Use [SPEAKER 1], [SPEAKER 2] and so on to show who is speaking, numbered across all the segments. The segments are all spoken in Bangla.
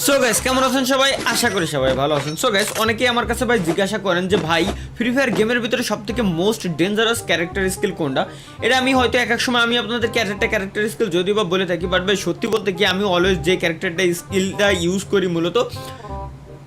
[SPEAKER 1] সো গাইস কেমন আছেন সবাই? আশা করি সবাই ভালো আছেন। সো গাইস অনেকেই আমার কাছে ভাই জিজ্ঞাসা করেন যে ভাই ফ্রি ফায়ার গেমের ভিতরে সবথেকে মোস্ট ডেঞ্জারাস ক্যারেক্টার স্কিল কোনটা। এটা আমি হয়তো এক এক সময় আমি আপনাদের ক্যারেক্টার স্কিল যদিও বা বলে থাকি, বাট ভাই সত্যি বলতে কি আমি অলওয়েজ যে ক্যারেক্টারটা স্কিলটা ইউজ করি মূলত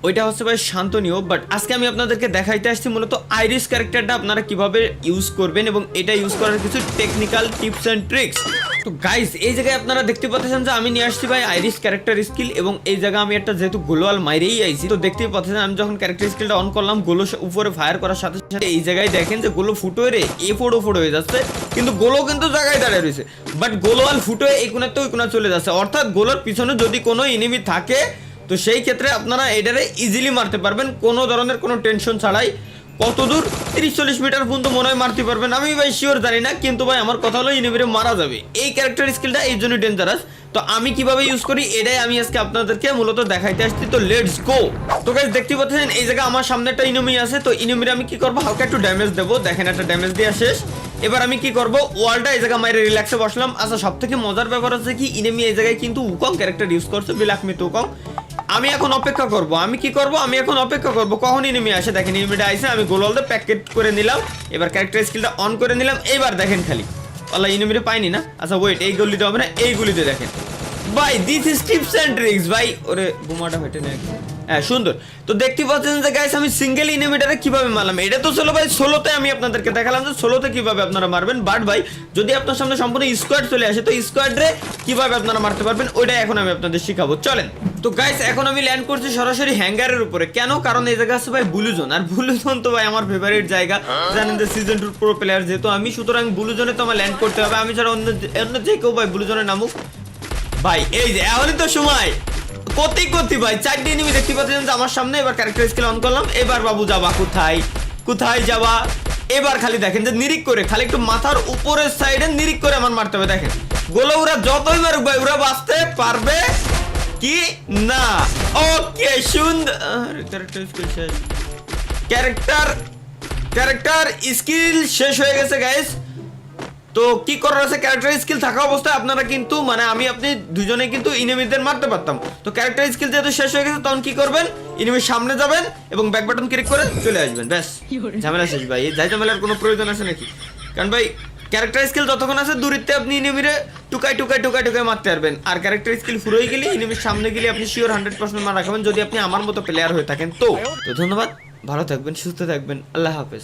[SPEAKER 1] ওইটা হচ্ছে ভাই শান্তনীয়। বাট আজকে আমি আপনাদেরকে দেখাইতে আসছি মূলত আইরিস ক্যারেক্টারটা আপনারা কিভাবে ইউজ করবেন এবং এটা ইউজ করার কিছু টেকনিক্যাল টিপস অ্যান্ড ট্রিক্স। তো গাইস এই জায়গায় আপনারা দেখতে পাচ্ছেন যে আমি নিয়ে আসছি ভাই আইরিস ক্যারেক্টার স্কিল, এবং এই জায়গায় আমি একটা যেহেতু গোলোয়াল মাইরেই আইছি, তো দেখতেই পাচ্ছেন আমি যখন ক্যারেক্টার স্কিলটা অন করলাম গোলো উপরে ফায়ার করার সাথে সাথে এই জায়গায় দেখেন যে গোলো ফুটো রে এ ফোড়ো হয়ে যাচ্ছে, কিন্তু গোলো কিন্তু জায়গায় দাঁড়িয়ে রয়েছে। বাট গোলোয়াল ফুটো এই কোণার তো ওই কোণা চলে যাচ্ছে, অর্থাৎ গোলোর পিছনে যদি কোনো এনিমি থাকে তো সেই ক্ষেত্রে আপনারা এটারে ইজিলি মারতে পারবেন কোনো ধরনের কোনো টেনশন ছাড়াই। কত দূর 30-40 মিটার পর্যন্ত মনে হয় মারতে পারবেন, আমি ভাই শিওর জানি না, কিন্তু ভাই আমার কথা হলো ইনিমিরে মারা যাবে। এই ক্যারেক্টার স্কিলটা এই জন্য ডেঞ্জারাস। তো আমি কিভাবে ইউজ করি এটাই আমি আজকে আপনাদেরকে মূলত দেখাইতে আসছি। তো লেটস গো। তো গাইস দেখতে পাচ্ছেন এই জায়গায় আমার সামনে একটা ইনিমি আছে, তো ইনিমিরে আমি কি করব হালকা একটু ড্যামেজ দেবো। দেখেন একটা ড্যামেজ দেওয়া শেষ। এবার আমি কি করব ওয়ালটা এই জায়গায় মাইরে রিল্যাক্সে বসলাম। আচ্ছা সব থেকে মজার ব্যাপার হচ্ছে কি ইনিমি এই জায়গায় কিন্তু উকং ক্যারেক্টার ইউজ করছে, বিলাকমিত উকং। আমি এখন অপেক্ষা করব, আমি কি করব আমি এখন অপেক্ষা করব কখন এনিমি আসে। দেখেন এনিমিটা আইছে, আমি গোলালদে প্যাকেট করে নিলাম। এবার ক্যারেক্টার স্কিলটা অন করে নিলাম। এইবার দেখেন খালি আল্লাহ এনিমিটা পাইনি না। আচ্ছা ওয়েট, এই গলিতে হবে না, এই গলিতে দেখেন ভাই this is tips and tricks ভাই। ওরে বোমাটা ফেটে না, হ্যাঁ সুন্দর। তো দেখতে পাচ্ছেন যে গাইস আমি সিঙ্গেল এনিমিটারে কিভাবে মারলাম। এটা তো ছিল ভাই সোলোতে আমি আপনাদেরকে দেখালাম যে সোলোতে কিভাবে আপনারা মারবেন। বাট ভাই যদি আপনার সামনে সম্পূর্ণ স্কোয়াড চলে আসে তো স্কোয়াডরে কিভাবে আপনারা মারতে পারবেন ওইটা এখন আমি আপনাদের শিখাবো, চলেন। তো গাইস এখন আমি ল্যান্ড করছি সরাসরি হ্যাঙ্গারের উপরে। কেন? কারণ এই জায়গা আছে ভাই ব্লু জোন, আর ব্লু জোন তো ভাই আমার ফেভারিট জায়গা, জানেন যে সিজন 2 প্রো প্লেয়ার যেহেতু আমি, সুতরাং ব্লু জোনে তো আমার ল্যান্ড করতে হবে। আমি ছাড়া অন্য যে কেউ ভাই ব্লু জোনে নামুক ভাই। এই যে এখনই তো সময় কতি ভাই 4টি এনিমি দেখতে পাচ্ছেন যে আমার সামনে। এবার ক্যারেক্টার স্কিল অন করলাম। এবার বাবু যাবা কোথায় যাবা। এবার খালি দেখেন যে নিরিক করে খালি একটু মাথার উপরের সাইডে নিরিক করে আমার মারতে হবে। দেখেন গোলো ওরা যতই মারুক ভাই ওরা বাঁচতে পারবে কি না। ওকে সুন্দর। ক্যারেক্টার স্কিল শেষ হয়ে গেছে গাইস। তো কি করার আছে, ক্যারেক্টার স্কিল থাকা অবস্থায় আপনারা কিন্তু মানে আমি আপনি দুজনে কিন্তু ইনিমিদের মারতে পারতাম। তো ক্যারেক্টার স্কিল যেহেতু শেষ হয়ে গেছে তখন কি করবেন, ইনিমির সামনে যাবেন এবং ব্যাক বাটন ক্লিক করে চলে আসবেন, ব্যাস ঝামেলা শেষ ভাই। এই ঝামেলার কোনো প্রয়োজন আছে নাকি? কারণ ভাই ক্যারেক্টার স্কিল যতক্ষণ আছে দূরিত্বে আপনি ইনিমিরে টুকাই মারতে পারবেন, আর ক্যারেক্টার স্কিল ফুরোই গেলে ইনিমির সামনে গেলে আপনি শিওর 100% মারা খাবেন যদি আপনি আমার মতো প্লেয়ার হয়ে থাকেন। তো ধন্যবাদ, ভালো থাকবেন, সুস্থ থাকবেন, আল্লাহ হাফেজ।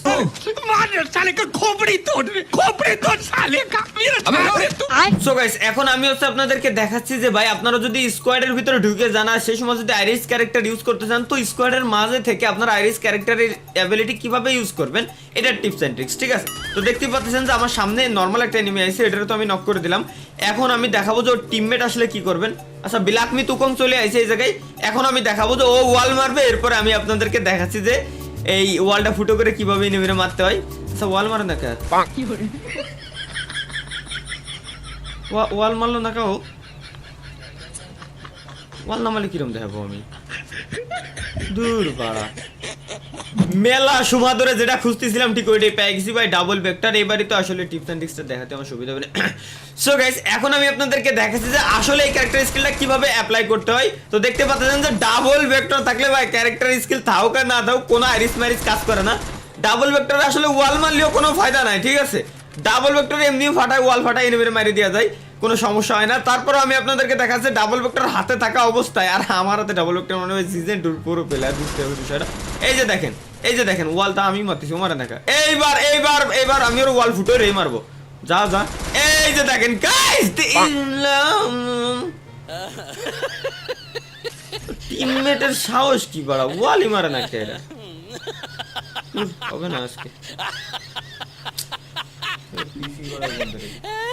[SPEAKER 1] সো গাইস এখন আমি হচ্ছে আপনাদেরকে দেখাচ্ছি যে ভাই আপনারা যদি স্কোয়াডের ভিতরে ঢুকে যান আর সেই সময় যদি আইরিস ক্যারেক্টার ইউজ করতে চান তো স্কোয়াডের মাঝে থেকে আপনারা আইরিস ক্যারেক্টারের অ্যাবিলিটি কিভাবে ইউজ করবেন এটার টিপস এন্ড ট্রিক্স, ঠিক আছে? তো দেখতে পাচ্ছেন যে আমার সামনে নর্মাল একটা এনিমি আছে, এটারে তো আমি নক করে দিলাম। এখন আমি দেখাবো যে ওর টিমমেট আসলে কি করবেন। আচ্ছা বিলাকমি তুকং চলে আসছে এই জায়গায়। এখন আমি দেখাবো যে ও ওয়াল মারবে, এরপরে আমি আপনাদেরকে দেখাচ্ছি যে এই ওয়ালটা ফুটো করে কিভাবে এনিমিরে মারতে হয়। আচ্ছা ওয়াল মারে না কে? ওয়াল মারলো না কেউ? ওয়াল না মারলে কিরম দেখাবো আমি? দূর পাড়া মেলা সময় ধরে যেটা খুঁজতেছিলাম ঠিক ওইটাই পেয়ে গেছি ভাই, ডাবল ভেক্টর। এবারই তো আসলে টিপস এন্ড ট্রিক্সটা দেখাতে আমার সুবিধা হবে না। সো গাইস এখন আমি আপনাদেরকে দেখাচ্ছি যে আসলে এই ক্যারেক্টার স্কিলটা কিভাবে অ্যাপ্লাই করতে হয়। তো দেখতে পাচ্ছেন যে ডাবল ভেক্টর থাকলে ভাই ক্যারেক্টার স্কিল থাকুক আর না থাকুক কোনো আইরিস ম্যারিস কাজ করে না। ডাবল ভেক্টরে আসলে ওয়াল মারলেও কোনো ফায়দা নাই, ঠিক আছে? ডাবল ভেক্টর এমনিও ফাটায়, ওয়াল ফাটায়, এনিমিরে মারি দেওয়া যায়, কোনো সমস্যা হয় না। তারপরে আমি আপনাদেরকে দেখাচ্ছি ডাবল ভেক্টর হাতে থাকা অবস্থায়, আর আমার হাতে ডাবল ভেক্টর মনে হয় সিজন 2 পুরো প্লেয়ার, বুঝতে হবে বিষয়টা। এই যে দেখেন ওয়ালটা আমি মারতেছি, ও মারে দেখা। এইবার আমি ওর ওয়াল ফুটো রে মারবো, যা এই যে দেখেন গাইস টিমমেটের সাহস কি বাড়া, ওয়ালই মারে না কে? হবে না আজকে।